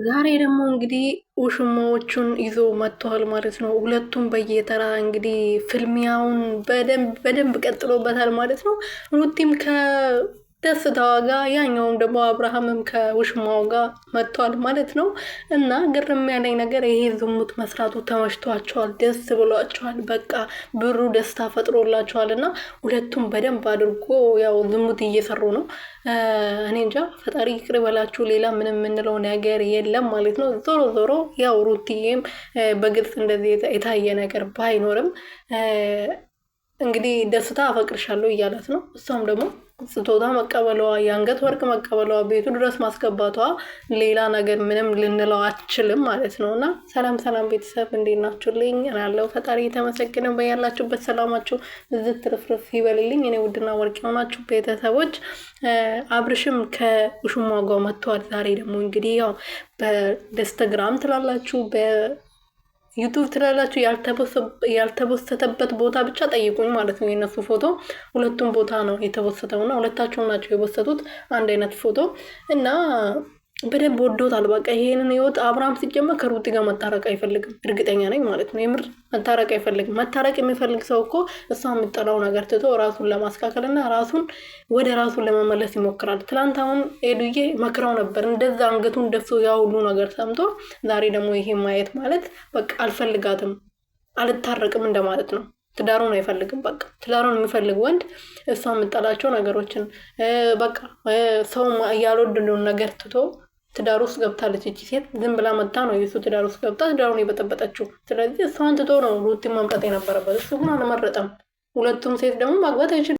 ዛሬ ደግሞ እንግዲህ ውሽማዎቹን ይዞ መጥተዋል ማለት ነው። ሁለቱም በየተራ እንግዲህ ፍልሚያውን በደንብ ቀጥሎበታል ማለት ነው። ሩቲም ከደስታዋ ጋር ያኛውም ደግሞ አብርሃምም ከውሽማው ጋር መጥተዋል ማለት ነው። እና ግርም ያለኝ ነገር ይሄ ዝሙት መስራቱ ተመችቷቸዋል፣ ደስ ብሏቸዋል። በቃ ብሩ ደስታ ፈጥሮላቸዋል እና ሁለቱም በደንብ አድርጎ ያው ዝሙት እየሰሩ ነው። እኔ እንጃ ፈጣሪ ይቅር በላችሁ። ሌላ ምንም የምንለው ነገር የለም ማለት ነው። ዞሮ ዞሮ ያው ሩቲዬም በግልጽ እንደዚህ የታየ ነገር ባይኖርም እንግዲህ ደስታ አፈቅርሻለሁ እያላት ነው። እሷም ደግሞ ስጦታ መቀበሏ፣ የአንገት ወርቅ መቀበሏ፣ ቤቱ ድረስ ማስገባቷ ሌላ ነገር ምንም ልንለው አችልም ማለት ነው። እና ሰላም ሰላም ቤተሰብ እንዴት ናችሁልኝ? ያለው ፈጣሪ የተመሰገነ በያላችሁበት ሰላማችሁ እዝት ትርፍርፍ ይበልልኝ። እኔ ውድና ወርቅ የሆናችሁ ቤተሰቦች አብርሽም ከውሽሟ ጋር መጥተዋል። ዛሬ ደግሞ እንግዲህ ያው በኢንስታግራም ትላላችሁ ዩቱብ ትላላችሁ ያልተቦሰተበት ቦታ ብቻ ጠይቁኝ ማለት ነው። የነሱ ፎቶ ሁለቱም ቦታ ነው የተቦሰተውና ሁለታቸውም ናቸው የቦሰቱት አንድ አይነት ፎቶ እና በደንብ ወዶታል። በቃ ይሄንን ህይወት አብርሃም ሲጀመር ከሩቲ ጋር መታረቅ አይፈልግም፣ እርግጠኛ ነኝ ማለት ነው። የምር መታረቅ አይፈልግም። መታረቅ የሚፈልግ ሰው እኮ እሷ የምጠላው ነገር ትቶ ራሱን ለማስካከል እና ራሱን ወደ ራሱን ለመመለስ ይሞክራል። ትላንት አሁን ኤዱዬ መክራው ነበር እንደዛ አንገቱን ደፍቶ ያ ሁሉ ነገር ሰምቶ፣ ዛሬ ደግሞ ይሄ ማየት ማለት በቃ አልፈልጋትም አልታረቅም እንደማለት ነው። ትዳሩን አይፈልግም። በቃ ትዳሩን የሚፈልግ ወንድ እሷ የምጠላቸው ነገሮችን በቃ ሰው ያልወደደውን ነገር ትቶ ትዳር ውስጥ ገብታለች። እቺ ሴት ዝም ብላ መጣ ነው የሱ ትዳር ውስጥ ገብታ ትዳሩን የበጠበጠችው። ስለዚህ እሷን ትቶ ነው ሩቲን ማምጣት የነበረበት። እሱ ግን አልመረጠም። ሁለቱም ሴት ደግሞ ማግባት አይችልም።